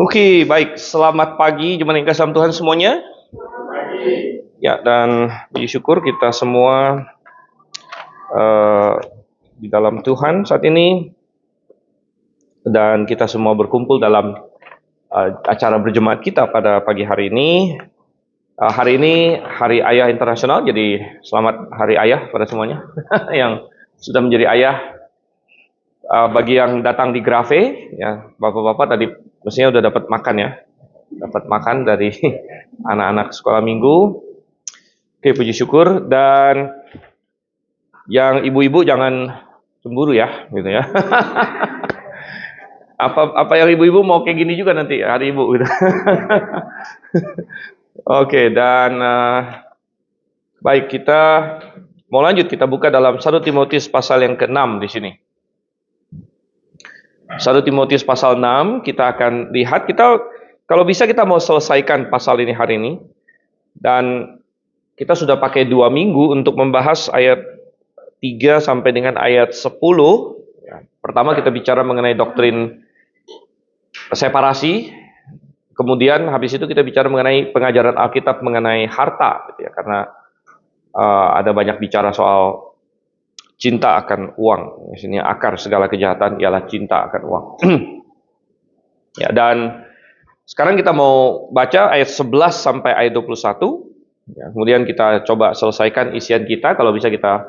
Oke, baik. Selamat pagi, jemaat yang kasih Tuhan semuanya. Ya, dan puji syukur kita semua di dalam Tuhan saat ini, dan kita semua berkumpul dalam acara berjemaat kita pada pagi hari ini. Hari ini Hari Ayah Internasional, jadi selamat Hari Ayah pada semuanya yang sudah menjadi ayah. Bagi yang datang di Grave, ya bapak-bapak tadi mestinya udah dapat makan ya, dapat makan dari anak-anak sekolah minggu. Oke, puji syukur. Dan yang ibu-ibu jangan cemburu ya, gitu ya. Apa yang ibu-ibu mau kayak gini juga nanti hari ibu gitu. Oke, dan baik, kita mau lanjut, kita buka dalam 1 Timotius pasal yang ke-6 di sini. 1 Timotius pasal 6, kita akan lihat, kalau bisa kita mau selesaikan pasal ini hari ini. Dan kita sudah pakai 2 minggu untuk membahas ayat 3 sampai dengan ayat 10. Pertama kita bicara mengenai doktrin separasi. Kemudian habis itu kita bicara mengenai pengajaran Alkitab mengenai harta, gitu ya, karena ada banyak bicara soal cinta akan uang. Di sini akar segala kejahatan ialah cinta akan uang. Ya, dan sekarang kita mau baca ayat 11 sampai ayat 21. Ya, kemudian kita coba selesaikan isian kita. Kalau bisa kita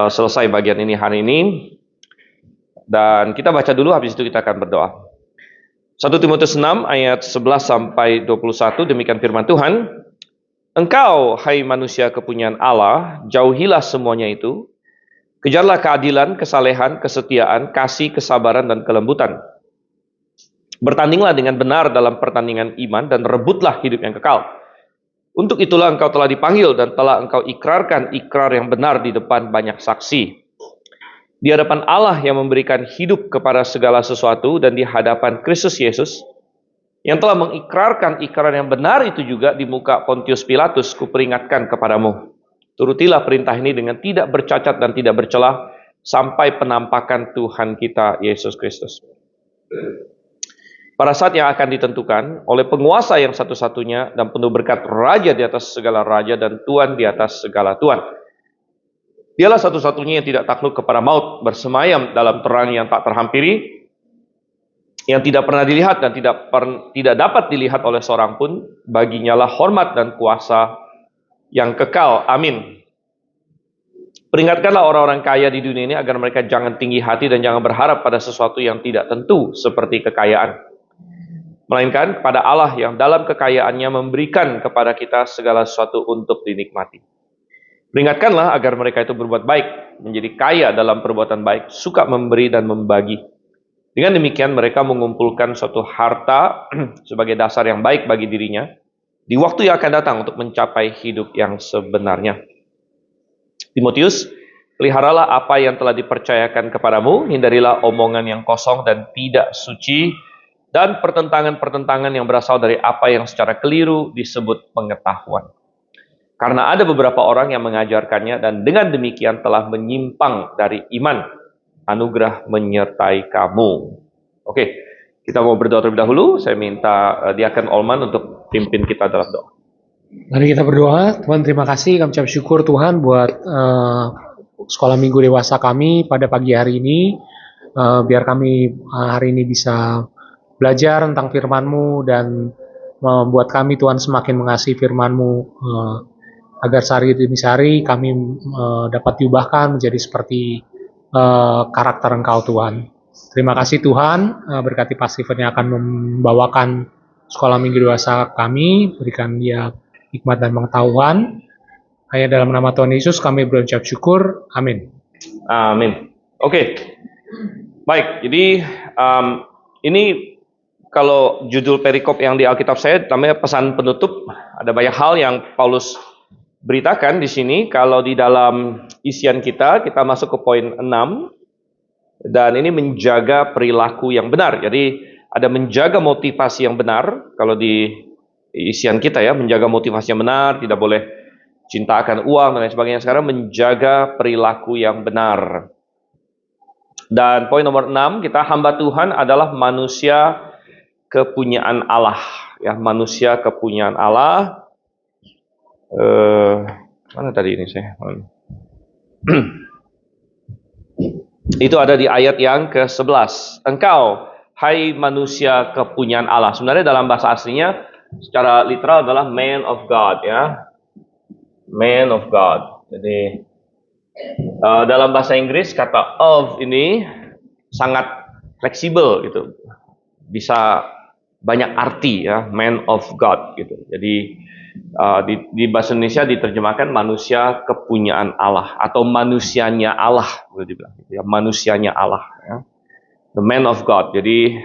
selesai bagian ini hari ini. Dan kita baca dulu, habis itu kita akan berdoa. 1 Timotius 6 ayat 11 sampai 21, demikian firman Tuhan. Engkau, hai manusia kepunyaan Allah, jauhilah semuanya itu. Kejarlah keadilan, kesalehan, kesetiaan, kasih, kesabaran, dan kelembutan. Bertandinglah dengan benar dalam pertandingan iman, dan rebutlah hidup yang kekal. Untuk itulah engkau telah dipanggil, dan telah engkau ikrarkan ikrar yang benar di depan banyak saksi. Di hadapan Allah yang memberikan hidup kepada segala sesuatu, dan di hadapan Kristus Yesus, yang telah mengikrarkan ikrar yang benar itu juga di muka Pontius Pilatus, kuperingatkan kepadamu. Turutilah perintah ini dengan tidak bercacat dan tidak bercelah, sampai penampakan Tuhan kita Yesus Kristus. Pada saat yang akan ditentukan oleh penguasa yang satu-satunya dan penuh berkat, Raja di atas segala raja dan Tuhan di atas segala Tuhan. Dialah satu-satunya yang tidak takluk kepada maut, bersemayam dalam terang yang tak terhampiri, yang tidak pernah dilihat dan tidak dapat dilihat oleh seorang pun. Baginya lah hormat dan kuasa yang kekal. Amin. Peringatkanlah orang-orang kaya di dunia ini agar mereka jangan tinggi hati dan jangan berharap pada sesuatu yang tidak tentu seperti kekayaan, melainkan kepada Allah yang dalam kekayaannya memberikan kepada kita segala sesuatu untuk dinikmati. Peringatkanlah agar mereka itu berbuat baik, menjadi kaya dalam perbuatan baik, suka memberi dan membagi. Dengan demikian mereka mengumpulkan suatu harta sebagai dasar yang baik bagi dirinya di waktu yang akan datang untuk mencapai hidup yang sebenarnya. Timotius, peliharalah apa yang telah dipercayakan kepadamu, hindarilah omongan yang kosong dan tidak suci, dan pertentangan-pertentangan yang berasal dari apa yang secara keliru disebut pengetahuan. Karena ada beberapa orang yang mengajarkannya, dan dengan demikian telah menyimpang dari iman. Anugerah menyertai kamu. Oke, kita mau berdoa terlebih dahulu. Saya minta Diaken Olman untuk pimpin kita dalam doa. Mari kita berdoa. Tuhan, terima kasih, kami ucap syukur Tuhan buat sekolah minggu dewasa kami pada pagi hari ini. Biar kami hari ini bisa belajar tentang firman-Mu dan membuat kami Tuhan semakin mengasihi firman-Mu, agar sehari demi sehari kami dapat diubahkan menjadi seperti karakter Engkau Tuhan. Terima kasih Tuhan, berkati Pak Steven yang akan membawakan sekolah minggu dewasa kami, berikan dia hikmat dan pengetahuan. Hanya dalam nama Tuhan Yesus kami berucap syukur. Amin. Amin. Oke. Baik, jadi ini kalau judul perikop yang di Alkitab saya namanya pesan penutup. Ada banyak hal yang Paulus beritakan di sini. Kalau di dalam isian kita masuk ke poin 6, dan ini menjaga perilaku yang benar. Jadi ada menjaga motivasi yang benar. Kalau di isian kita ya, menjaga motivasi yang benar, tidak boleh cinta akan uang dan lain sebagainya. Sekarang menjaga perilaku yang benar. Dan poin nomor 6 kita, hamba Tuhan adalah manusia kepunyaan Allah, ya, manusia kepunyaan Allah. Mana tadi ini saya? Itu ada di ayat yang ke-11. Engkau, hai manusia kepunyaan Allah. Sebenarnya dalam bahasa aslinya secara literal adalah man of God, ya. Man of God. Jadi dalam bahasa Inggris kata of ini sangat fleksibel gitu. Bisa banyak arti, ya, man of God gitu. Jadi di bahasa Indonesia diterjemahkan manusia kepunyaan Allah atau manusianya Allah, boleh dibilang, ya, manusianya Allah, ya. The man of God. Jadi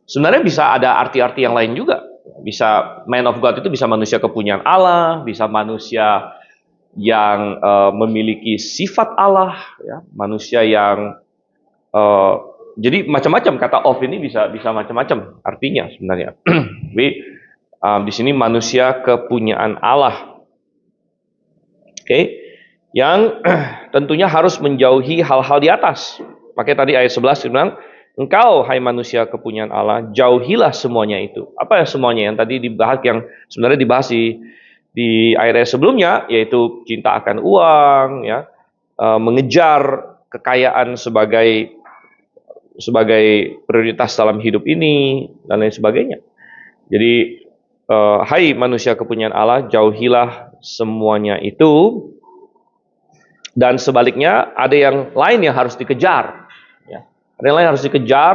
sebenarnya bisa ada arti-arti yang lain juga. Bisa man of God itu bisa manusia kepunyaan Allah, bisa manusia yang memiliki sifat Allah, ya, manusia yang jadi macam-macam, kata of ini bisa macam-macam artinya sebenarnya. Tapi di sini manusia kepunyaan Allah. Oke. Yang tentunya harus menjauhi hal-hal di atas. Makanya tadi ayat 11 bilang, engkau hai manusia kepunyaan Allah, jauhilah semuanya itu. Apa ya semuanya yang tadi dibahas, yang sebenarnya dibahas di ayat-ayat sebelumnya, yaitu cinta akan uang, ya, mengejar kekayaan sebagai prioritas dalam hidup ini, dan lain sebagainya. Jadi hai manusia kepunyaan Allah, jauhilah semuanya itu. Dan sebaliknya ada yang lain yang harus dikejar, ya. Ada yang lain harus dikejar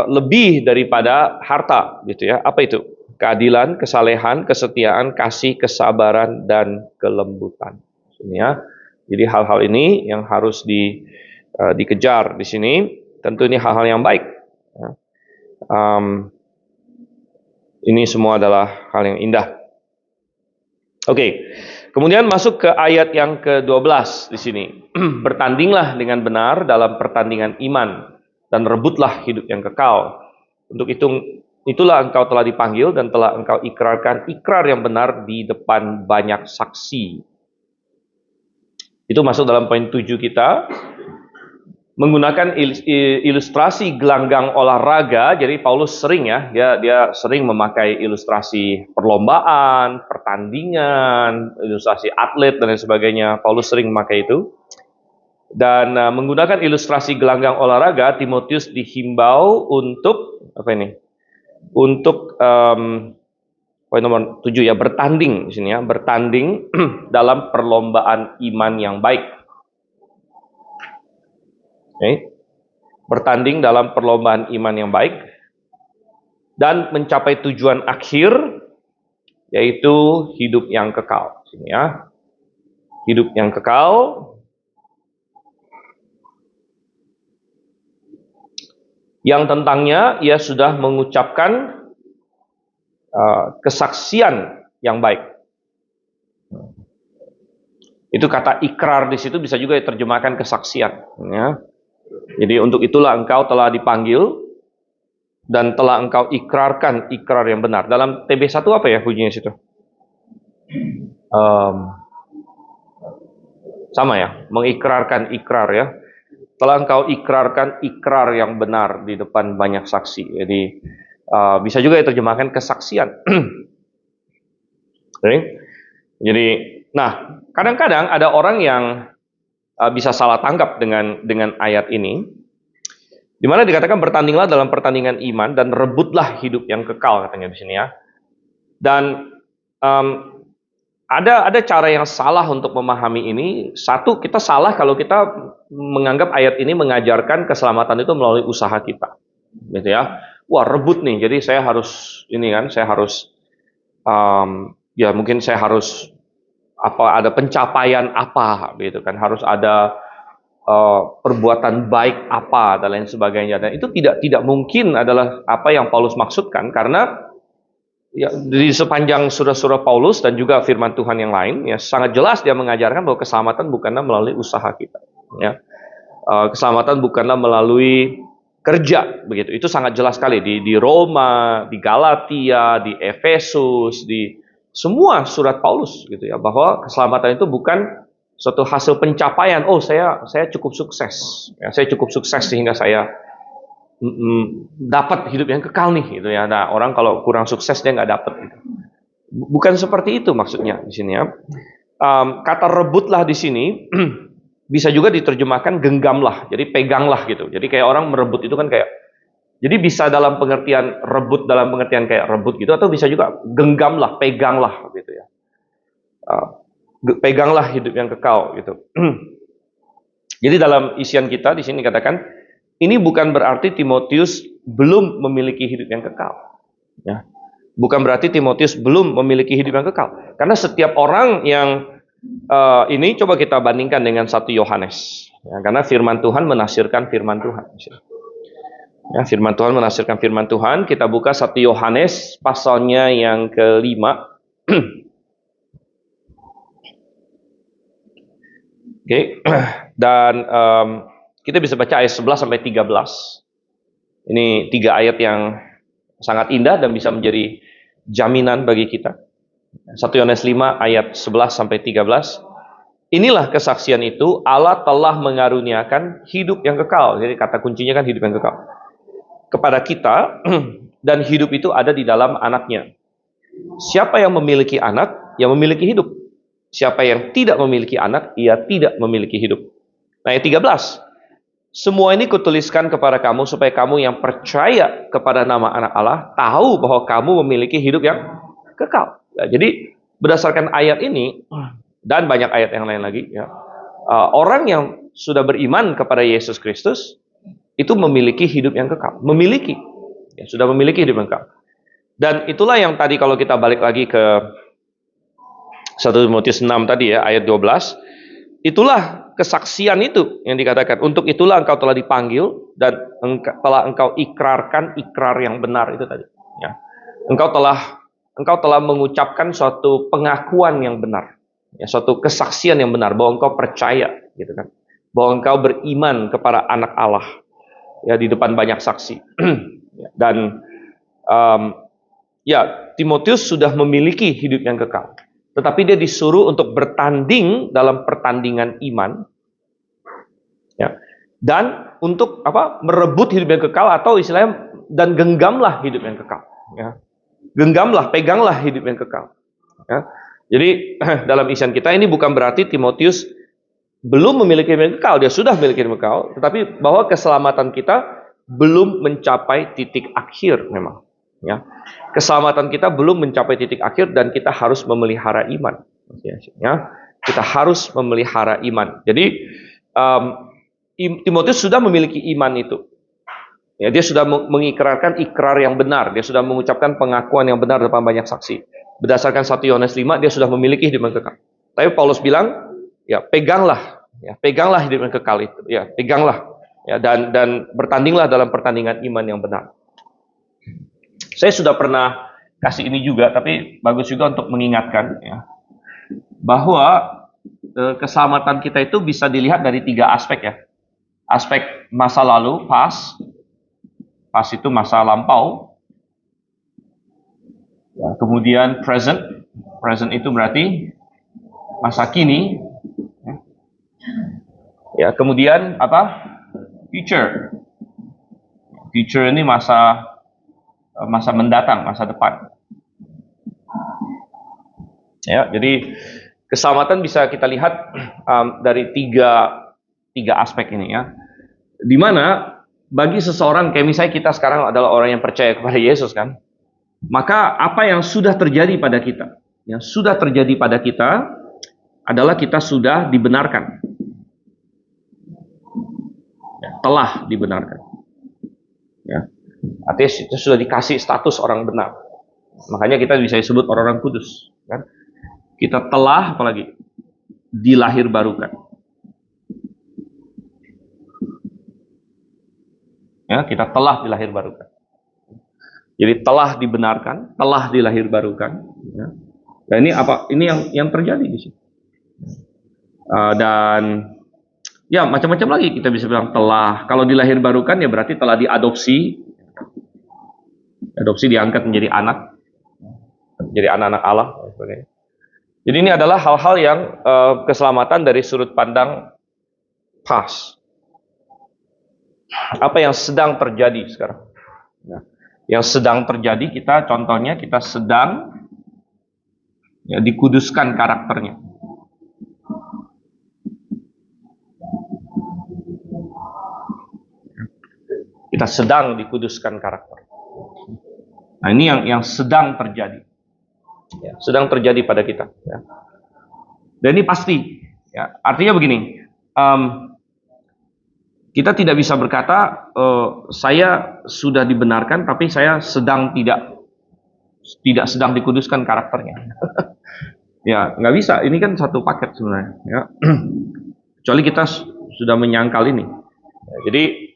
lebih daripada harta, gitu ya. Apa itu? Keadilan, kesalehan, kesetiaan, kasih, kesabaran, dan kelembutan. Ya. Jadi hal-hal ini yang harus dikejar di sini. Tentu ini hal-hal yang baik. Ya. Ini semua adalah hal yang indah. Oke, kemudian masuk ke ayat yang ke-12 di sini. Bertandinglah dengan benar dalam pertandingan iman dan rebutlah hidup yang kekal. Untuk itulah engkau telah dipanggil dan telah engkau ikrarkan ikrar yang benar di depan banyak saksi. Itu masuk dalam poin 7 kita. Menggunakan ilustrasi gelanggang olahraga. Jadi Paulus sering, ya, dia sering memakai ilustrasi perlombaan, pertandingan, ilustrasi atlet dan lain sebagainya. Paulus sering memakai itu. Dan menggunakan ilustrasi gelanggang olahraga, Timotius dihimbau untuk apa ini? Untuk poin nomor 7, ya, bertanding di sini, ya, bertanding dalam perlombaan iman yang baik. Okay. Bertanding dalam perlombaan iman yang baik dan mencapai tujuan akhir, yaitu hidup yang kekal. Sini, ya. Hidup yang kekal yang tentangnya ia sudah mengucapkan kesaksian yang baik. Itu kata ikrar di situ bisa juga diterjemahkan kesaksian, ya. Jadi untuk itulah engkau telah dipanggil dan telah engkau ikrarkan ikrar yang benar. Dalam TB1 apa ya bunyinya situ? Sama, ya, mengikrarkan ikrar, ya. Telah engkau ikrarkan ikrar yang benar di depan banyak saksi. Jadi bisa juga diterjemahkan kesaksian. Okay. Jadi, nah, kadang-kadang ada orang yang bisa salah tangkap dengan ayat ini, di mana dikatakan bertandinglah dalam pertandingan iman dan rebutlah hidup yang kekal, katanya di sini, ya. Dan ada cara yang salah untuk memahami ini. Satu, kita salah kalau kita menganggap ayat ini mengajarkan keselamatan itu melalui usaha kita, gitu ya. Wah, rebut nih, jadi saya harus ini kan, saya harus ya mungkin saya harus ada pencapaian apa, gitu kan, harus ada perbuatan baik apa dan lain sebagainya. Dan itu tidak mungkin adalah apa yang Paulus maksudkan, karena ya, di sepanjang surah-surah Paulus dan juga firman Tuhan yang lain, ya, sangat jelas dia mengajarkan bahwa keselamatan bukanlah melalui usaha kita, ya. Keselamatan bukanlah melalui kerja, begitu. Itu sangat jelas sekali di Roma, di Galatia, di Efesus, di semua surat Paulus, gitu ya, bahwa keselamatan itu bukan suatu hasil pencapaian. Oh, saya cukup sukses, ya, saya cukup sukses sehingga saya dapat hidup yang kekal nih, gitu ya. Nah, orang kalau kurang sukses dia nggak dapat. Gitu. Bukan seperti itu maksudnya di sini ya. Kata rebutlah di sini bisa juga diterjemahkan genggamlah, jadi peganglah gitu. Jadi kayak orang merebut itu kan kayak, jadi bisa dalam pengertian rebut dalam pengertian kayak rebut gitu, atau bisa juga genggamlah, peganglah gitu ya. Peganglah hidup yang kekal gitu. Jadi dalam isian kita di sini katakan, ini bukan berarti Timotius belum memiliki hidup yang kekal. Ya. Bukan berarti Timotius belum memiliki hidup yang kekal. Karena setiap orang yang ini coba kita bandingkan dengan 1 Yohanes. Ya, karena firman Tuhan menafsirkan firman Tuhan. Ya, firman Tuhan menafsirkan firman Tuhan. Kita buka 1 Yohanes pasalnya yang ke-5. Oke, dan kita bisa baca ayat 11 sampai 13. Ini 3 ayat yang sangat indah dan bisa menjadi jaminan bagi kita. 1 Yohanes 5 ayat 11 sampai 13. Inilah kesaksian itu, Allah telah mengaruniakan hidup yang kekal. Jadi kata kuncinya kan hidup yang kekal kepada kita, dan hidup itu ada di dalam anaknya. Siapa yang memiliki anak, yang memiliki hidup. Siapa yang tidak memiliki anak, ia tidak memiliki hidup. Nah, ayat 13. Semua ini kutuliskan kepada kamu supaya kamu yang percaya kepada nama anak Allah tahu bahwa kamu memiliki hidup yang kekal. Ya, jadi berdasarkan ayat ini dan banyak ayat yang lain lagi, ya, orang yang sudah beriman kepada Yesus Kristus itu memiliki hidup yang kekal. Memiliki, ya, sudah memiliki hidup yang kekal. Dan itulah yang tadi kalau kita balik lagi ke 1 Timotius 6 tadi ya, ayat 12. Itulah kesaksian itu yang dikatakan. Untuk itulah engkau telah dipanggil dan telah engkau ikrarkan ikrar yang benar itu tadi. Ya. Engkau telah mengucapkan suatu pengakuan yang benar. Ya, suatu kesaksian yang benar bahwa engkau percaya, gitu kan. Bahwa engkau beriman kepada anak Allah. Ya, di depan banyak saksi. Dan ya, Timotius sudah memiliki hidup yang kekal. Tetapi dia disuruh untuk bertanding dalam pertandingan iman, ya, dan untuk merebut hidup yang kekal, atau istilahnya, dan genggamlah hidup yang kekal. Ya. Genggamlah, peganglah hidup yang kekal. Ya. Jadi dalam isian kita ini bukan berarti Timotius belum memiliki hidup yang kekal, dia sudah memiliki hidup yang kekal, tetapi bahwa keselamatan kita belum mencapai titik akhir memang. Ya. Keselamatan kita belum mencapai titik akhir dan kita harus memelihara iman. Ya. Kita harus memelihara iman. Jadi Timotius sudah memiliki iman itu. Ya, dia sudah mengikrarkan ikrar yang benar. Dia sudah mengucapkan pengakuan yang benar depan banyak saksi. Berdasarkan 1 Yohanes 5, dia sudah memiliki hidup yang kekal. Tapi Paulus bilang, ya peganglah hidup yang kekal itu. Ya, peganglah. Ya, dan bertandinglah dalam pertandingan iman yang benar. Saya sudah pernah kasih ini juga, tapi bagus juga untuk mengingatkan, ya, bahwa keselamatan kita itu bisa dilihat dari 3 aspek, ya. Aspek masa lalu, past itu masa lampau. Ya, kemudian present itu berarti masa kini. Ya, kemudian future. Future ini masa mendatang, masa depan. Ya, jadi keselamatan bisa kita lihat dari tiga aspek ini, ya. Dimana bagi seseorang, kayak misalnya kita sekarang adalah orang yang percaya kepada Yesus, kan, maka apa yang sudah terjadi pada kita, yang sudah terjadi pada kita adalah kita sudah dibenarkan, ya, telah dibenarkan, ya. Artinya kita sudah dikasih status orang benar. Makanya kita bisa disebut orang-orang kudus, kan? Kita telah apalagi dilahir barukan. Ya, kita telah dilahir barukan. Jadi telah dibenarkan, telah dilahir barukan. Ya. Dan ini ini yang terjadi di sini. Dan ya macam-macam lagi kita bisa bilang telah. Kalau dilahir barukan ya berarti telah diadopsi. Adopsi diangkat menjadi anak, jadi anak-anak Allah. Jadi ini adalah hal-hal yang keselamatan dari sudut pandang past. Apa yang sedang terjadi sekarang? Ya. Yang sedang terjadi contohnya kita sedang dikuduskan karakternya. Kita sedang dikuduskan karakter. Nah, ini yang sedang terjadi. Ya, sedang terjadi pada kita. Ya. Dan ini pasti. Ya. Artinya begini, kita tidak bisa berkata saya sudah dibenarkan, tapi saya tidak sedang dikuduskan karakternya. Ya, nggak bisa. Ini kan satu paket sebenarnya. Ya. Kecuali kita sudah menyangkal ini. Ya, jadi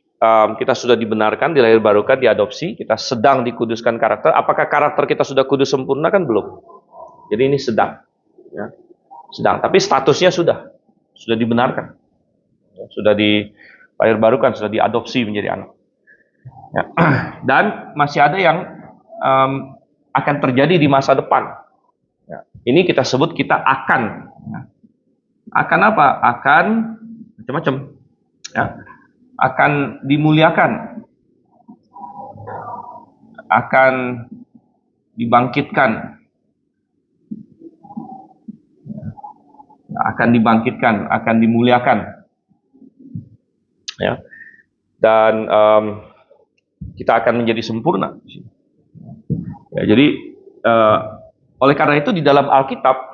kita sudah dibenarkan, dilahir barukan, diadopsi, kita sedang dikuduskan karakter. Apakah karakter kita sudah kudus sempurna? Kan belum. Jadi ini sedang. Ya. Sedang. Tapi statusnya sudah dibenarkan. Ya, sudah dilahir barukan, sudah diadopsi menjadi anak. Ya. Dan masih ada yang akan terjadi di masa depan. Ya. Ini kita sebut kita akan. Ya. Akan apa? Akan macam-macam. Ya. Akan dimuliakan, akan dibangkitkan, akan dimuliakan, ya. Dan kita akan menjadi sempurna. Ya, jadi oleh karena itu di dalam Alkitab,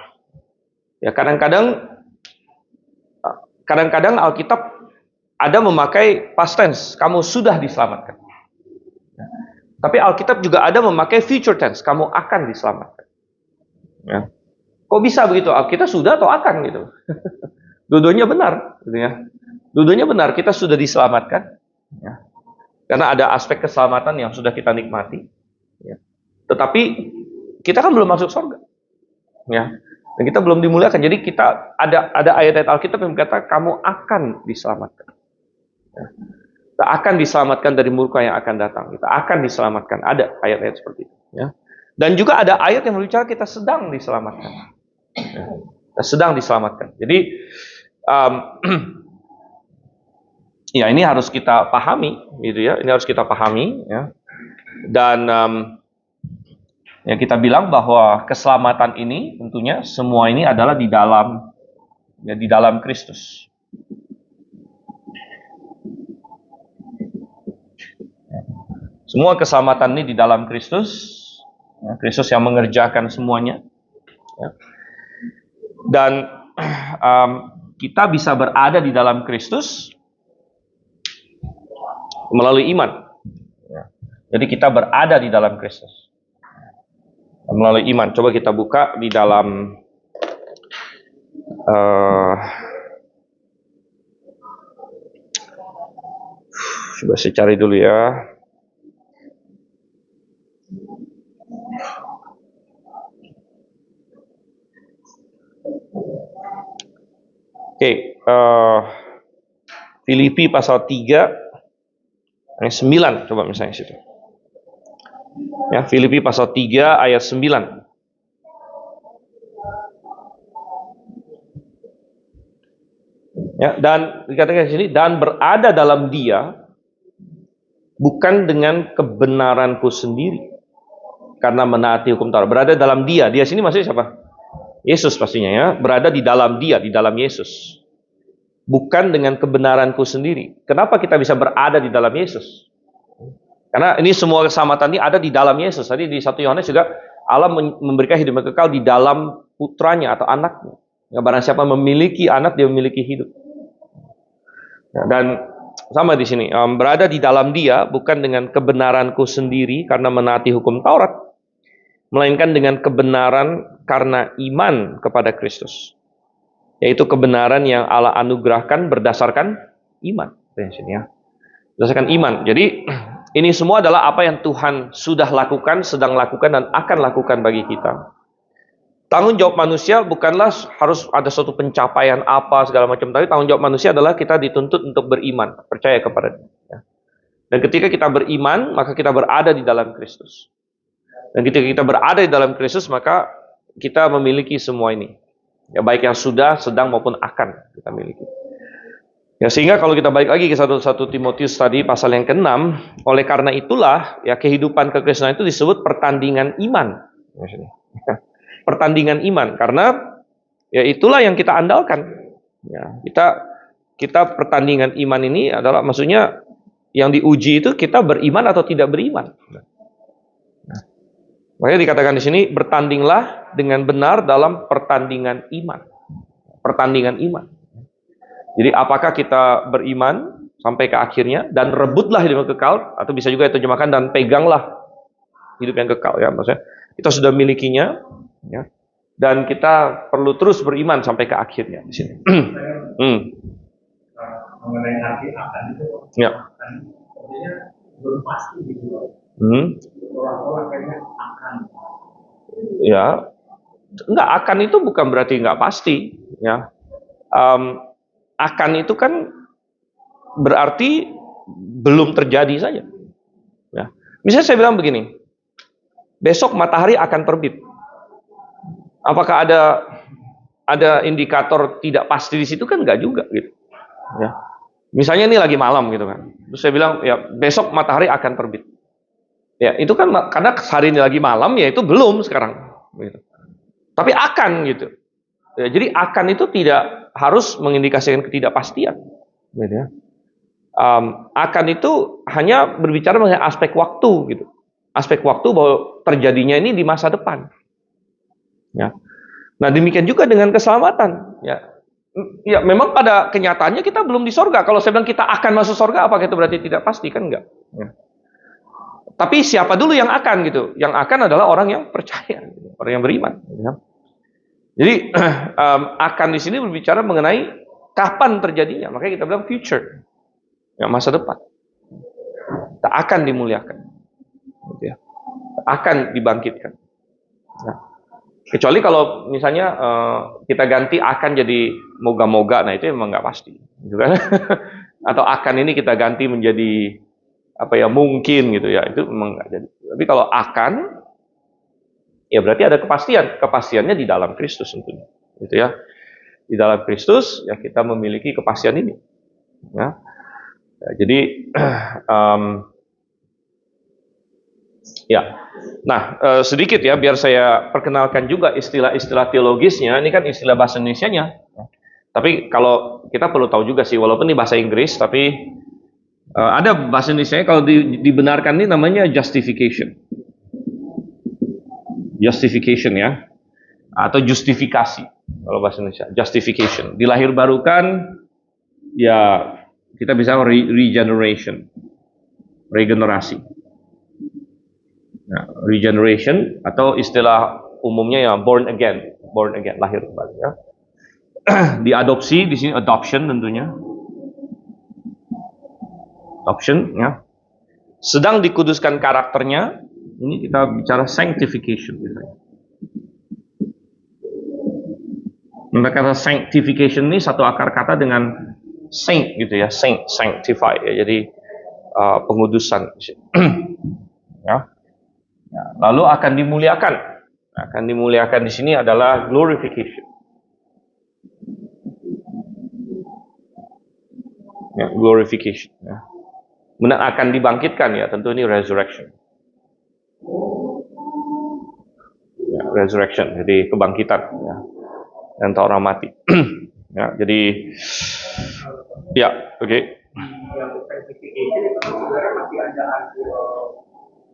ya kadang-kadang Alkitab ada memakai past tense, kamu sudah diselamatkan. Tapi Alkitab juga ada memakai future tense, kamu akan diselamatkan. Ya. Kok bisa begitu? Kita sudah atau akan gitu? Dua-duanya benar, gitu ya. Dua-duanya benar, kita sudah diselamatkan. Ya. Karena ada aspek keselamatan yang sudah kita nikmati. Ya. Tetapi kita kan belum masuk surga. Ya. Dan kita belum dimuliakan. Jadi kita ada ayat-ayat Alkitab yang berkata kamu akan diselamatkan. Kita akan diselamatkan dari murka yang akan datang. Kita akan diselamatkan. Ada ayat-ayat seperti itu. Ya. Dan juga ada ayat yang berbicara kita sedang diselamatkan. Ya. Kita sedang diselamatkan. Jadi, ya ini harus kita pahami, gitu ya. Ini harus kita pahami. Ya. Dan ya kita bilang bahwa keselamatan ini tentunya semua ini adalah di dalam Kristus. Semua keselamatan ini di dalam Kristus, ya, Kristus yang mengerjakan semuanya. Ya. Dan kita bisa berada di dalam Kristus melalui iman. Ya. Jadi kita berada di dalam Kristus melalui iman. Coba kita buka di dalam coba saya cari dulu ya. Oke, Filipi pasal 3 ayat 9, coba misalnya situ. Ya, Filipi pasal 3 ayat 9. Ya, dan dikatakan di sini, dan berada dalam Dia bukan dengan kebenaranku sendiri karena menaati hukum Taurat. Berada dalam Dia. Dia sini maksudnya siapa? Yesus pastinya ya. Berada di dalam Dia, di dalam Yesus. Bukan dengan kebenaranku sendiri. Kenapa kita bisa berada di dalam Yesus? Karena ini semua keselamatan ini ada di dalam Yesus. Tadi di 1 Yohanes juga Allah memberikan hidup yang kekal di dalam putranya atau anaknya. Ya, barang siapa memiliki anak, dia memiliki hidup. Ya, dan sama di sini, berada di dalam Dia bukan dengan kebenaranku sendiri karena menaati hukum Taurat, melainkan dengan kebenaran karena iman kepada Kristus. Yaitu kebenaran yang Allah anugerahkan berdasarkan iman. Ya. Berdasarkan iman. Jadi ini semua adalah apa yang Tuhan sudah lakukan, sedang lakukan, dan akan lakukan bagi kita. Tanggung jawab manusia bukanlah harus ada suatu pencapaian apa segala macam, tapi tanggung jawab manusia adalah kita dituntut untuk beriman, percaya kepada Dia. Dan ketika kita beriman, maka kita berada di dalam Kristus. Dan ketika kita berada di dalam Kristus, maka kita memiliki semua ini. Ya, baik yang sudah, sedang maupun akan kita miliki. Ya, sehingga kalau kita balik lagi ke 1 Timotius tadi pasal yang ke-6, oleh karena itulah ya kehidupan kekristenan itu disebut pertandingan iman. Pertandingan iman, karena ya itulah yang kita andalkan. Ya, kita pertandingan iman ini adalah maksudnya yang diuji itu kita beriman atau tidak beriman. Makanya dikatakan di sini bertandinglah dengan benar dalam pertandingan iman. Pertandingan iman. Jadi apakah kita beriman sampai ke akhirnya dan rebutlah hidup yang kekal, atau bisa juga diterjemahkan dan peganglah hidup yang kekal, ya maksudnya kita sudah milikinya, ya, dan kita perlu terus beriman sampai ke akhirnya di sini. Mengenai arti akan itu, Ya. artinya belum pasti gitu. Orang-orang kayaknya akan. Ya, enggak, akan itu bukan berarti enggak pasti, ya. Akan itu kan berarti belum terjadi saja. Ya. Misalnya saya bilang begini, besok matahari akan terbit. Apakah ada indikator tidak pasti di situ? Kan enggak juga gitu. Ya. Misalnya ini lagi malam gitu kan. Terus saya bilang ya besok matahari akan terbit. Ya, itu kan karena hari ini lagi malam, ya itu belum sekarang gitu. Tapi akan gitu. Ya, jadi akan itu tidak harus mengindikasikan ketidakpastian, gitu ya. Akan itu hanya berbicara mengenai aspek waktu, gitu. Aspek waktu bahwa terjadinya ini di masa depan. Ya. Nah demikian juga dengan keselamatan. Ya, ya memang pada kenyataannya kita belum di sorga. Kalau saya bilang kita akan masuk sorga, apakah itu berarti tidak pasti? Kan enggak. Ya. Tapi siapa dulu yang akan gitu? Yang akan adalah orang yang percaya, gitu. Orang yang beriman. Gitu ya. Jadi akan di sini berbicara mengenai kapan terjadinya. Makanya kita bilang future, ya, masa depan. Tak akan dimuliakan, gitu ya. Akan dibangkitkan. Ya. Kecuali kalau misalnya kita ganti akan jadi moga-moga, nah itu memang nggak pasti, gitu kan? Atau akan ini kita ganti menjadi apa ya, mungkin gitu ya, itu memang nggak jadi. Tapi kalau akan, ya berarti ada kepastian. Kepastiannya di dalam Kristus tentunya, gitu ya. Di dalam Kristus ya kita memiliki kepastian ini. Ya. Ya, jadi ya. Nah, sedikit ya biar saya perkenalkan juga istilah-istilah teologisnya. Ini kan istilah bahasa Indonesianya. Tapi kalau kita perlu tahu juga sih, walaupun ini bahasa Inggris, tapi ada bahasa Indonesia kalau dibenarkan ini namanya justification. Justification ya, atau justifikasi kalau bahasa Indonesia. Justification, dilahirbarukan, ya kita bisa regeneration, regenerasi. Nah, regeneration atau istilah umumnya ya born again, lahir kembali ya. Diadopsi di sini adoption tentunya, adoption ya. Sedang dikuduskan karakternya. Ini kita bicara sanctification misalnya. Nah, kata sanctification ini satu akar kata dengan saint gitu ya, sanctify ya. Jadi pengudusan. Ya. Ya, lalu akan dimuliakan. Akan dimuliakan di sini adalah glorification. Ya, glorification ya. Benar akan dibangkitkan ya, tentu ini resurrection. Ya, resurrection, jadi kebangkitan ya. Dan tak orang mati. Ya, jadi ya, oke. Yang sanctification itu sebenarnya masih ada hasil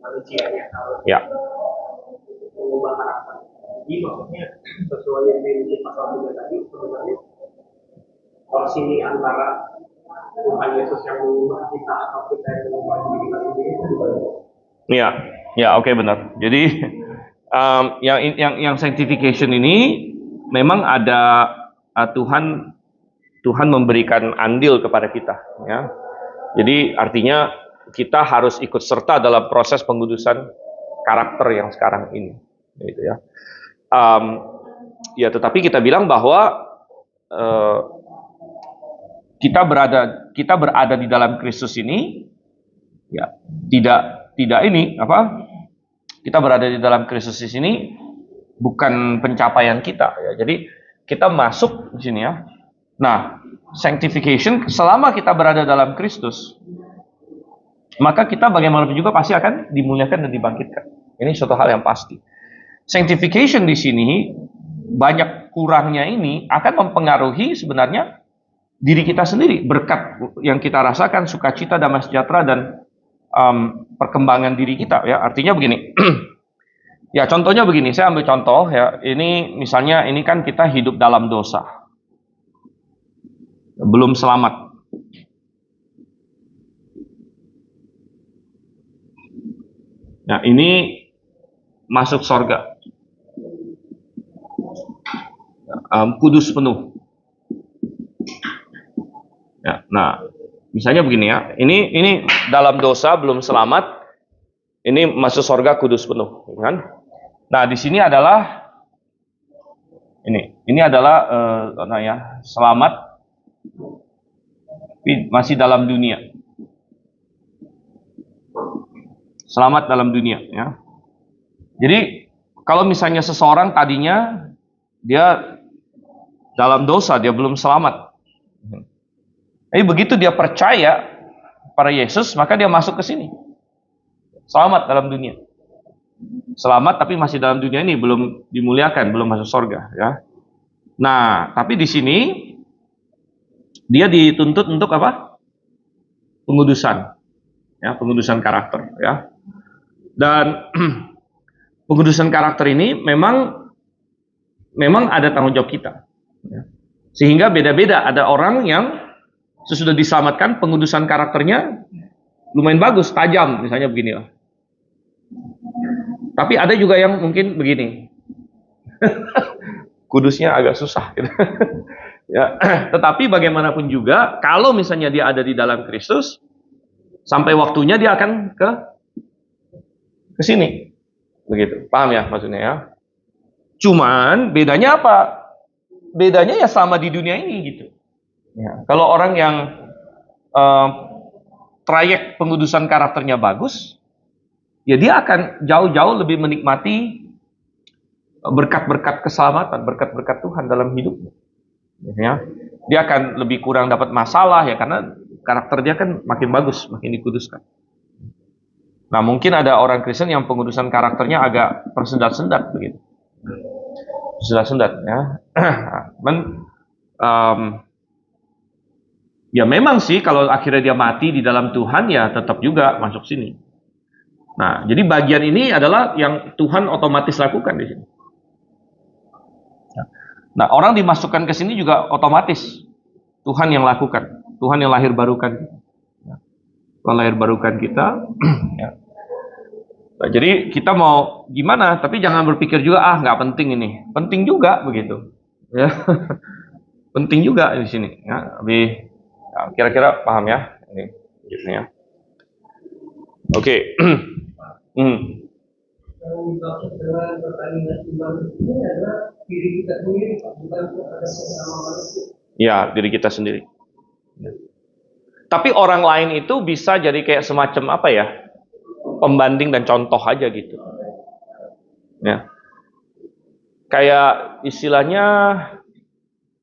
manusianya kalau Ya. mengubah karakter. Jadi maksudnya sesuai yang di pasal 3 tadi, sebenarnya porsi ini antara Tuhan Yesus yang mengubah kita atau kita yang mengubah diri kita sendiri itu juga. Ya, ya, oke, benar. Jadi yang sanctification ini memang ada Tuhan memberikan andil kepada kita, ya. Jadi artinya kita harus ikut serta dalam proses pengudusan karakter yang sekarang ini, gitu ya. Ya, tetapi kita bilang bahwa kita berada di dalam Kristus ini, ya tidak ini apa? Kita berada di dalam Kristus di sini bukan pencapaian kita, ya. Jadi kita masuk di sini ya. Nah, sanctification, selama kita berada dalam Kristus, maka kita bagaimanapun juga pasti akan dimuliakan dan dibangkitkan. Ini suatu hal yang pasti. Sanctification di sini, banyak kurangnya ini akan mempengaruhi sebenarnya diri kita sendiri. Berkat yang kita rasakan, sukacita, damai sejahtera, dan perkembangan diri kita. Ya, artinya begini. Ya, contohnya begini. Saya ambil contoh. Ya, ini misalnya ini kan kita hidup dalam dosa, belum selamat. Nah, ini masuk sorga, kudus penuh. Ya, nah, misalnya begini ya, ini dalam dosa belum selamat, ini masuk sorga kudus penuh, kan? Nah, di sini adalah ini adalah selamat, tapi masih dalam dunia. Selamat dalam dunia, ya. Jadi kalau misalnya seseorang tadinya dia dalam dosa, dia belum selamat. Tapi begitu dia percaya pada Yesus, maka dia masuk ke sini. Selamat dalam dunia. Selamat tapi masih dalam dunia ini, belum dimuliakan, belum masuk surga, ya. Nah, tapi di sini dia dituntut untuk apa? Pengudusan. Ya, pengudusan karakter, ya. Dan pengudusan karakter ini memang ada tanggung jawab kita. Ya. Sehingga beda-beda. Ada orang yang sesudah diselamatkan pengudusan karakternya lumayan bagus, tajam, misalnya begini lah. Tapi ada juga yang mungkin begini. Kudusnya agak susah gitu. Ya, tetapi bagaimanapun juga kalau misalnya dia ada di dalam Kristus, sampai waktunya dia akan ke sini. Begitu. Paham ya maksudnya ya? Cuman bedanya apa? Bedanya ya sama di dunia ini gitu. Ya, kalau orang yang trayek pengudusan karakternya bagus, ya dia akan jauh-jauh lebih menikmati berkat-berkat keselamatan, berkat-berkat Tuhan dalam hidupnya. Ya, dia akan lebih kurang dapat masalah ya karena karakter dia kan makin bagus, makin dikuduskan. Nah, mungkin ada orang Kristen yang pengudusan karakternya agak tersendat-sendat begitu. Tersendat-sendat ya. Ya memang sih kalau akhirnya dia mati di dalam Tuhan ya tetap juga masuk sini. Nah, jadi bagian ini adalah yang Tuhan otomatis lakukan di sini. Nah, orang dimasukkan ke sini juga otomatis Tuhan yang lakukan, Tuhan yang lahir barukan, Tuhan lahir barukan kita. Ya. Nah, jadi kita mau gimana? Tapi jangan berpikir juga nggak penting ini, penting juga begitu. Ya. Penting juga di sini. Ya. Lebih ya, kira-kira paham ya ini, gitu ya. Oke. Yang dimaksud dengan pertandingan iman ini adalah diri kita sendiri, bukan kepada sesama manusia. Ya, diri kita sendiri. Ya. Tapi orang lain itu bisa jadi kayak semacam apa ya? Pembanding dan contoh aja gitu. Ya. Kayak istilahnya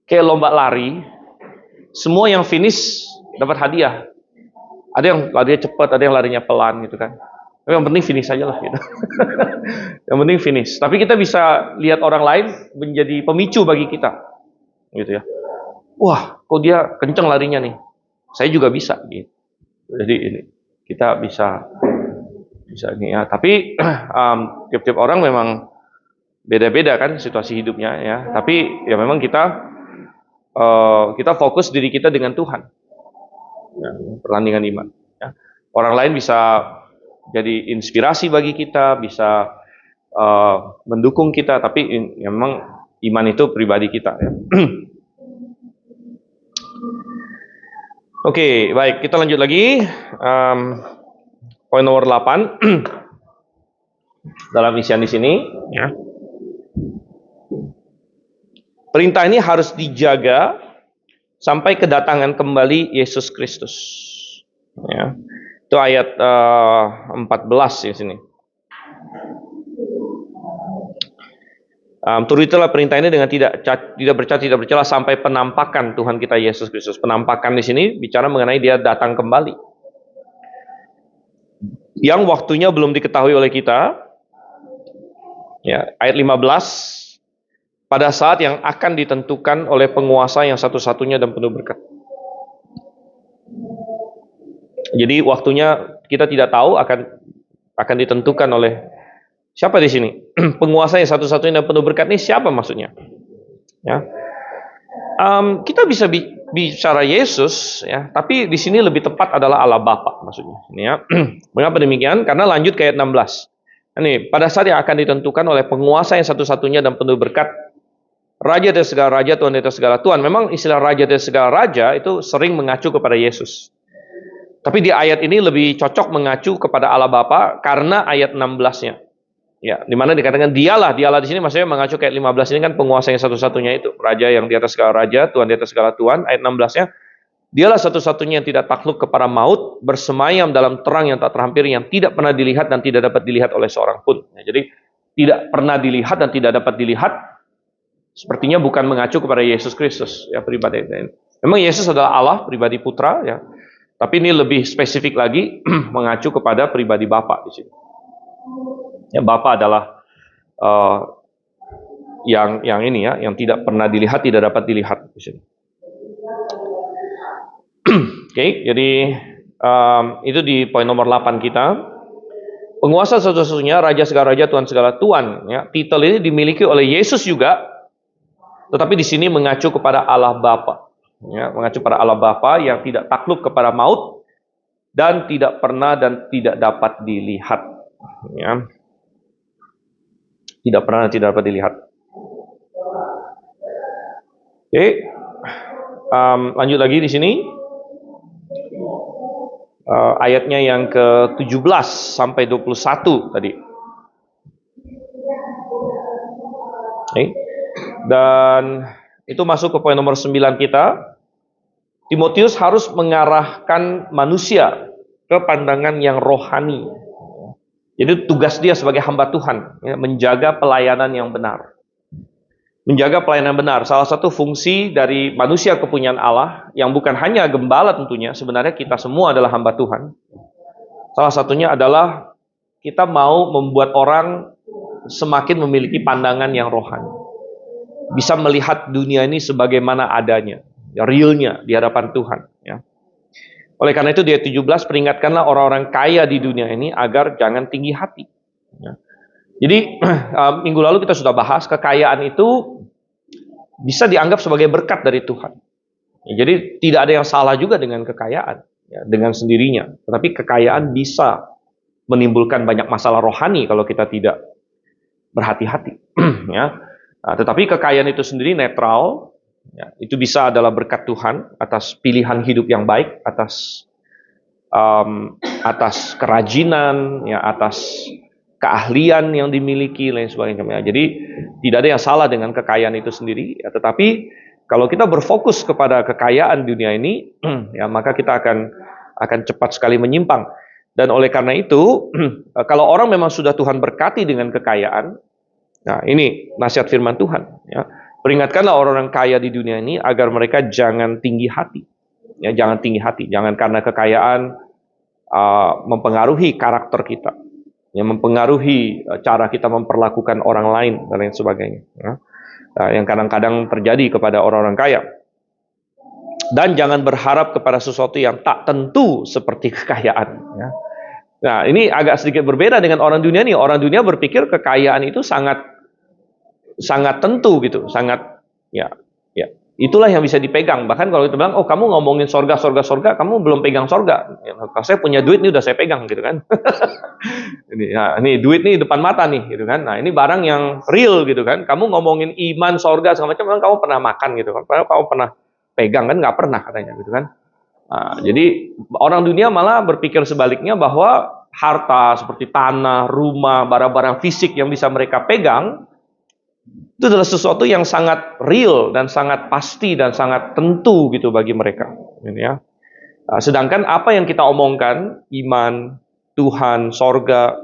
kayak lomba lari, semua yang finish dapat hadiah. Ada yang larinya cepat, ada yang larinya pelan gitu kan. Tapi yang penting finish aja lah gitu. Yang penting finish. Tapi kita bisa lihat orang lain menjadi pemicu bagi kita. Gitu ya. Wah, kok dia kenceng larinya nih. Saya juga bisa gitu. Jadi ini kita bisa ini ya. Tapi tiap-tiap orang memang beda-beda kan situasi hidupnya ya. Tapi ya memang kita fokus diri kita dengan Tuhan. Ya, pertandingan iman. Ya. Orang lain bisa jadi inspirasi bagi kita, bisa mendukung kita, tapi ya memang iman itu pribadi kita. Ya. Oke, baik, kita lanjut lagi. Poin nomor 8 dalam isian di sini. Ya. Perintah ini harus dijaga sampai kedatangan kembali Yesus Kristus. Ya. Itu ayat 14 di sini. Turutilah perintah ini dengan tidak bercacat, tidak bercela sampai penampakan Tuhan kita Yesus Kristus. Penampakan di sini bicara mengenai dia datang kembali. Yang waktunya belum diketahui oleh kita. Ya, ayat 15. Pada saat yang akan ditentukan oleh penguasa yang satu-satunya dan penuh berkat. Jadi waktunya kita tidak tahu, akan ditentukan oleh siapa di sini? Penguasa yang satu-satunya dan penuh berkat ini siapa maksudnya? Ya. Kita bisa bicara Yesus, ya, tapi di sini lebih tepat adalah Allah Bapa maksudnya. Ini ya. Mengapa demikian? Karena lanjut ke ayat 16. Ini pada saat yang akan ditentukan oleh penguasa yang satu-satunya dan penuh berkat, Raja dari segala raja, Tuhan dari segala Tuhan. Memang istilah Raja dari segala raja itu sering mengacu kepada Yesus. Tapi di ayat ini lebih cocok mengacu kepada Allah Bapa karena ayat 16-nya. Ya, di mana dikatakan dialah di sini maksudnya mengacu kayak 15 ini kan penguasa yang satu-satunya itu, raja yang di atas segala raja, Tuhan di atas segala Tuhan. Ayat 16-nya, dialah satu-satunya yang tidak takluk kepada maut, bersemayam dalam terang yang tak terhampiri, yang tidak pernah dilihat dan tidak dapat dilihat oleh seorang pun. Ya, jadi tidak pernah dilihat dan tidak dapat dilihat, sepertinya bukan mengacu kepada Yesus Kristus, ya pribadi. Memang Yesus adalah Allah, pribadi Putra, ya. Tapi ini lebih spesifik lagi mengacu kepada pribadi Bapa di sini. Ya, Bapa adalah yang ini ya, yang tidak pernah dilihat, tidak dapat dilihat di sini. Oke, jadi itu di poin nomor 8 kita. Penguasa satu-satunya, Raja segala raja, Tuhan segala Tuhan. Ya, titel ini dimiliki oleh Yesus juga, tetapi di sini mengacu kepada Allah Bapa. Ya, mengacu pada Allah Bapa yang tidak takluk kepada maut dan tidak pernah dan tidak dapat dilihat. Ya. Tidak pernah, tidak dapat dilihat. Oke, lanjut lagi di sini. Ayatnya yang ke-17 sampai 21 tadi. Oke. Dan itu masuk ke poin nomor 9 kita. Timotius harus mengarahkan manusia ke pandangan yang rohani. Jadi tugas dia sebagai hamba Tuhan, ya, menjaga pelayanan yang benar. Menjaga pelayanan benar, salah satu fungsi dari manusia kepunyaan Allah, yang bukan hanya gembala tentunya, sebenarnya kita semua adalah hamba Tuhan. Salah satunya adalah kita mau membuat orang semakin memiliki pandangan yang rohani. Bisa melihat dunia ini sebagaimana adanya, ya, realnya di hadapan Tuhan. Ya. Oleh karena itu di ayat 17, peringatkanlah orang-orang kaya di dunia ini agar jangan tinggi hati. Ya. Jadi minggu lalu kita sudah bahas, kekayaan itu bisa dianggap sebagai berkat dari Tuhan. Ya, jadi tidak ada yang salah juga dengan kekayaan, ya, dengan sendirinya. Tetapi kekayaan bisa menimbulkan banyak masalah rohani kalau kita tidak berhati-hati. Ya. Nah, tetapi kekayaan itu sendiri netral. Ya, itu bisa adalah berkat Tuhan atas pilihan hidup yang baik, atas kerajinan, ya, atas keahlian yang dimiliki, lain sebagainya. Jadi tidak ada yang salah dengan kekayaan itu sendiri. Ya, tetapi kalau kita berfokus kepada kekayaan dunia ini, ya, maka kita akan cepat sekali menyimpang. Dan oleh karena itu, kalau orang memang sudah Tuhan berkati dengan kekayaan, nah ini nasihat firman Tuhan. Ya. Peringatkanlah orang-orang kaya di dunia ini agar mereka jangan tinggi hati. Ya, jangan tinggi hati. Jangan karena kekayaan mempengaruhi karakter kita. Ya, mempengaruhi cara kita memperlakukan orang lain dan lain sebagainya. Ya. Yang kadang-kadang terjadi kepada orang-orang kaya. Dan jangan berharap kepada sesuatu yang tak tentu seperti kekayaan. Ya. Nah, ini agak sedikit berbeda dengan orang dunia nih. Orang dunia berpikir kekayaan itu sangat tentu gitu, sangat ya itulah yang bisa dipegang. Bahkan kalau kita bilang, oh kamu ngomongin sorga, kamu belum pegang sorga. Ya, kalau saya punya duit ini udah saya pegang gitu kan. ini duit nih depan mata nih gitu kan. Nah ini barang yang real gitu kan. Kamu ngomongin iman, sorga segala macam, memang kamu pernah makan gitu kan. Kamu pernah pegang kan? Nggak pernah katanya gitu kan. Nah, jadi orang dunia malah berpikir sebaliknya bahwa harta seperti tanah, rumah, barang-barang fisik yang bisa mereka pegang itu adalah sesuatu yang sangat real dan sangat pasti dan sangat tentu gitu bagi mereka. Ini ya. Sedangkan apa yang kita omongkan, iman, Tuhan, sorga,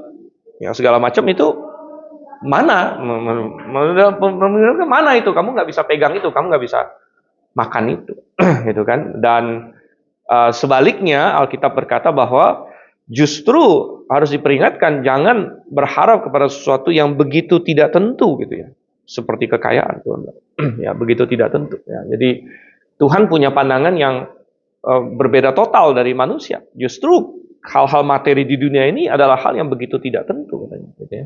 ya segala macam itu mana? Mana itu? Kamu nggak bisa pegang itu, kamu nggak bisa makan itu, gitu kan? Dan sebaliknya Alkitab berkata bahwa justru harus diperingatkan jangan berharap kepada sesuatu yang begitu tidak tentu, gitu ya, seperti kekayaan, Tuhan. Ya, begitu tidak tentu. Ya. Jadi Tuhan punya pandangan yang berbeda total dari manusia. Justru hal-hal materi di dunia ini adalah hal yang begitu tidak tentu, katanya, gitu ya.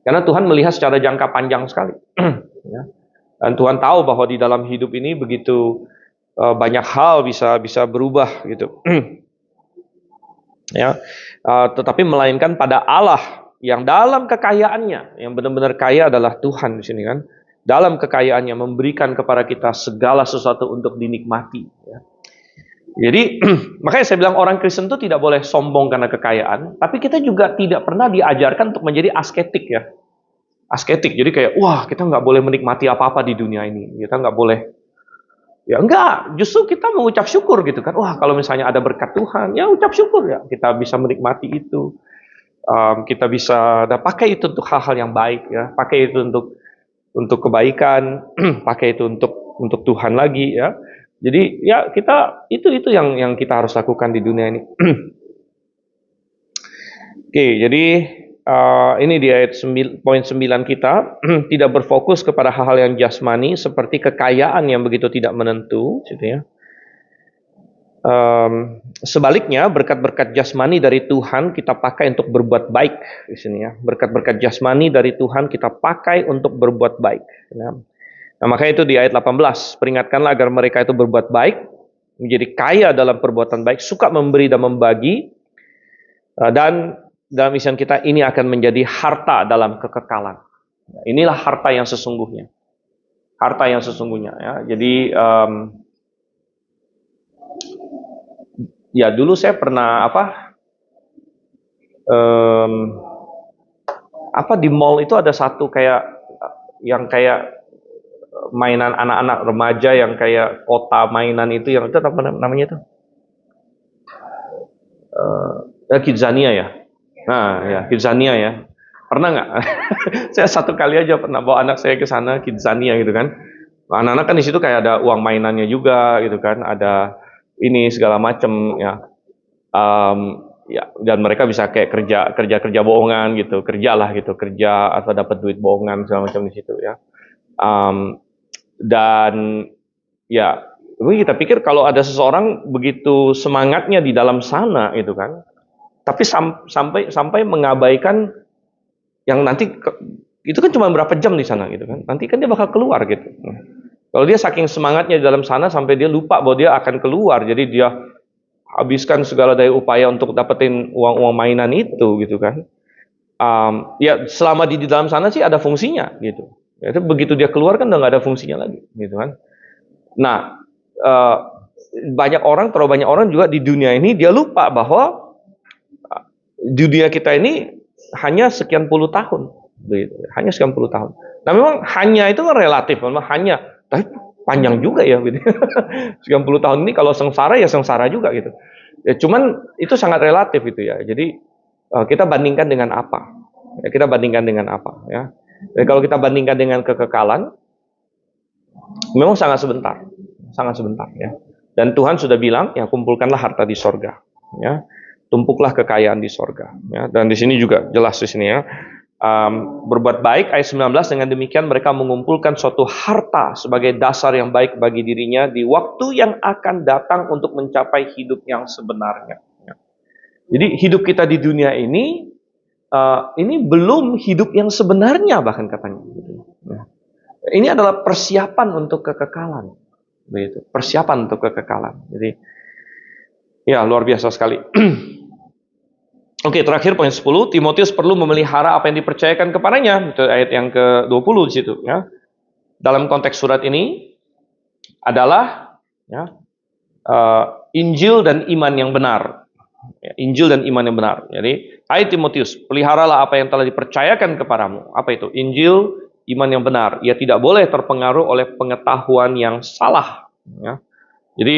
Karena Tuhan melihat secara jangka panjang sekali. Ya. Dan Tuhan tahu bahwa di dalam hidup ini begitu banyak hal bisa berubah gitu. Ya, tetapi melainkan pada Allah yang dalam kekayaannya, yang benar-benar kaya adalah Tuhan di sini kan. Dalam kekayaannya memberikan kepada kita segala sesuatu untuk dinikmati. Ya. Jadi makanya saya bilang orang Kristen itu tidak boleh sombong karena kekayaan, tapi kita juga tidak pernah diajarkan untuk menjadi asketik ya. Asketik, jadi kayak wah kita nggak boleh menikmati apa-apa di dunia ini, kita nggak boleh. Ya enggak, justru kita mengucap syukur gitu kan. Wah kalau misalnya ada berkat Tuhan, ya ucap syukur ya. Kita bisa menikmati itu, kita bisa pakai itu untuk hal-hal yang baik ya, pakai itu untuk kebaikan, pakai itu untuk Tuhan lagi ya. Jadi ya kita itu yang kita harus lakukan di dunia ini. Oke, jadi ini di ayat poin 9 kita tidak berfokus kepada hal-hal yang jasmani seperti kekayaan yang begitu tidak menentu, gitu ya. Sebaliknya berkat-berkat jasmani dari Tuhan kita pakai untuk berbuat baik di sini ya. Berkat-berkat jasmani dari Tuhan kita pakai untuk berbuat baik. Ya. Nah, makanya itu di ayat 18, peringatkanlah agar mereka itu berbuat baik, menjadi kaya dalam perbuatan baik, suka memberi dan membagi, dan dalam isian kita ini akan menjadi harta dalam kekekalan. Inilah harta yang sesungguhnya. Harta yang sesungguhnya ya. Jadi ya dulu saya pernah di mall itu ada satu kayak mainan anak-anak remaja yang kayak kota mainan itu yang itu apa namanya itu? Kidzania ya. Nah, ya Kidzania ya. Pernah nggak? Saya satu kali aja pernah bawa anak saya ke sana Kidzania gitu kan. Anak-anak kan di situ kayak ada uang mainannya juga gitu kan, ada ini segala macam ya. Ya dan mereka bisa kayak kerja bohongan gitu, kerjalah gitu, kerja atau dapat duit bohongan segala macam di situ ya. Dan ya, kita pikir kalau ada seseorang begitu semangatnya di dalam sana itu kan, tapi sampai mengabaikan yang nanti itu kan cuma berapa jam di sana gitu kan, nanti kan dia bakal keluar gitu. Kalau dia saking semangatnya di dalam sana sampai dia lupa bahwa dia akan keluar, jadi dia habiskan segala daya upaya untuk dapetin uang mainan itu gitu kan. Ya selama di dalam sana sih ada fungsinya gitu. Itu begitu dia keluar kan udah nggak ada fungsinya lagi, gitu kan. Nah, terlalu banyak orang juga di dunia ini dia lupa bahwa dunia kita ini hanya sekian puluh tahun, gitu. Hanya sekian puluh tahun. Nah, memang hanya itu kan relatif, memang hanya, tapi panjang juga ya, gitu. Sekian puluh tahun ini kalau sengsara ya sengsara juga gitu. Ya, cuman itu sangat relatif itu ya. Jadi kita bandingkan dengan apa? Ya, kita bandingkan dengan apa? Ya. Dan kalau kita bandingkan dengan kekekalan, memang sangat sebentar ya. Dan Tuhan sudah bilang, ya kumpulkanlah harta di sorga, ya, tumpuklah kekayaan di sorga. Ya. Dan di sini juga jelas di sini ya, berbuat baik ayat 19 dengan demikian mereka mengumpulkan suatu harta sebagai dasar yang baik bagi dirinya di waktu yang akan datang untuk mencapai hidup yang sebenarnya. Ya. Jadi hidup kita di dunia ini belum hidup yang sebenarnya bahkan katanya. Nah, ini adalah persiapan untuk kekekalan, begitu. Persiapan untuk kekekalan. Jadi, ya luar biasa sekali. Oke, terakhir poin 10, Timotius perlu memelihara apa yang dipercayakan kepadanya. Itu ayat yang ke-20 di situ. Ya. Dalam konteks surat ini adalah ya, Injil dan iman yang benar. Ya, Injil dan iman yang benar. Jadi, hai Timotius, peliharalah apa yang telah dipercayakan kepadamu. Apa itu? Injil, iman yang benar. Ia tidak boleh terpengaruh oleh pengetahuan yang salah. Ya. Jadi,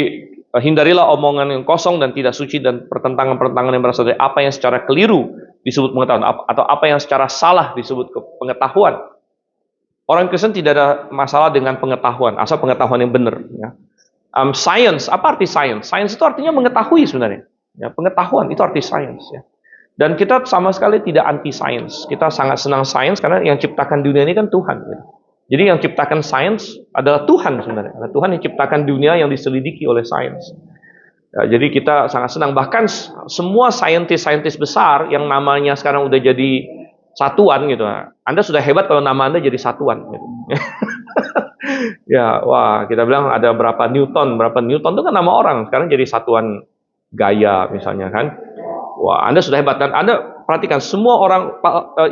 hindarilah omongan yang kosong dan tidak suci dan pertentangan-pertentangan yang berasal dari apa yang secara keliru disebut pengetahuan, atau apa yang secara salah disebut pengetahuan. Orang Kristen tidak ada masalah dengan pengetahuan, asal pengetahuan yang benar. Ya. Science, apa arti science? Science itu artinya mengetahui sebenarnya. Ya, pengetahuan itu arti science. Ya. Dan kita sama sekali tidak anti science. Kita sangat senang science karena yang ciptakan dunia ini kan Tuhan. Ya. Jadi yang ciptakan science adalah Tuhan sebenarnya. Ada Tuhan yang ciptakan dunia yang diselidiki oleh science. Ya, jadi kita sangat senang. Bahkan semua saintis-saintis besar yang namanya sekarang udah jadi satuan gitu. Anda sudah hebat kalau nama Anda jadi satuan. Gitu. Ya, wah, kita bilang ada berapa Newton itu kan nama orang. Sekarang jadi satuan gaya misalnya kan. Wah, Anda sudah hebat. Dan Anda perhatikan semua orang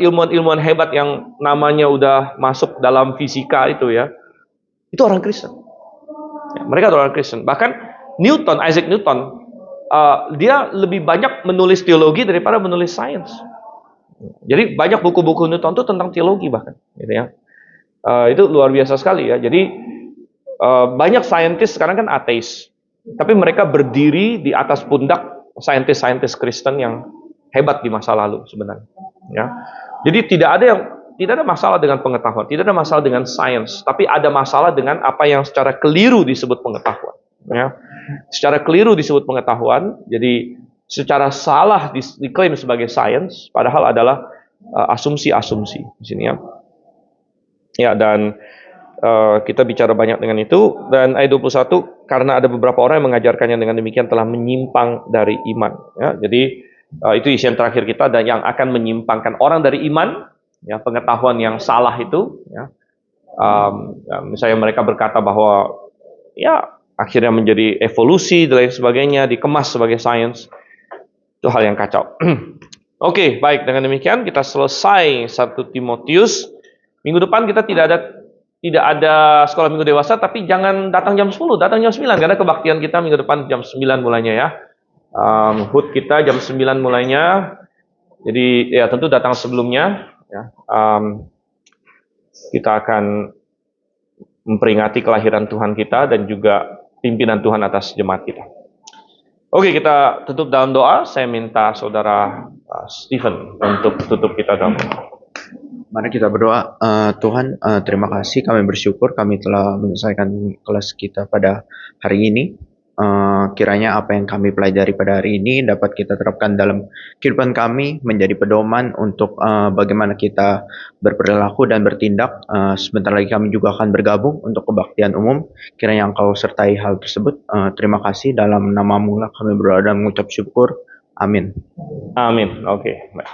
ilmuwan-ilmuwan hebat yang namanya udah masuk dalam fisika itu ya. Itu orang Kristen. Ya, mereka adalah orang Kristen. Bahkan Isaac Newton, dia lebih banyak menulis teologi daripada menulis sains. Jadi banyak buku-buku Newton itu tentang teologi bahkan, gitu ya. Itu luar biasa sekali ya. Jadi banyak saintis sekarang kan ateis, tapi mereka berdiri di atas pundak saintis-saintis Kristen yang hebat di masa lalu sebenarnya. Ya. Jadi tidak ada masalah dengan pengetahuan, tidak ada masalah dengan sains, tapi ada masalah dengan apa yang secara keliru disebut pengetahuan. Ya. Secara keliru disebut pengetahuan, jadi secara salah diklaim sebagai sains, padahal adalah asumsi-asumsi di sini ya. Ya, dan kita bicara banyak dengan itu. Dan ayat 21, karena ada beberapa orang yang mengajarkannya dengan demikian telah menyimpang dari iman. Ya, jadi itu isian terakhir kita, dan yang akan menyimpangkan orang dari iman, ya, pengetahuan yang salah itu. Ya, misalnya mereka berkata bahwa ya akhirnya menjadi evolusi dan lain sebagainya, dikemas sebagai sains. Itu hal yang kacau. Oke, baik. Dengan demikian kita selesai 1 Timotius. Minggu depan kita tidak ada sekolah minggu dewasa, tapi jangan datang jam 10, datang jam 9. Karena kebaktian kita minggu depan jam 9 mulainya ya. HUT kita jam 9 mulainya. Jadi ya tentu datang sebelumnya. Ya. Kita akan memperingati kelahiran Tuhan kita dan juga pimpinan Tuhan atas jemaat kita. Oke, kita tutup dalam doa. Saya minta saudara Stephen untuk tutup kita dalam doa. Mari kita berdoa. Tuhan, terima kasih, kami bersyukur kami telah menyelesaikan kelas kita pada hari ini. Kiranya apa yang kami pelajari pada hari ini dapat kita terapkan dalam kehidupan kami, menjadi pedoman untuk bagaimana kita berperilaku dan bertindak. Sebentar lagi kami juga akan bergabung untuk kebaktian umum. Kiranya Engkau sertai hal tersebut. Terima kasih, dalam nama-Mu lah kami berdoa dan mengucap syukur. Amin. Amin. Oke. Baik.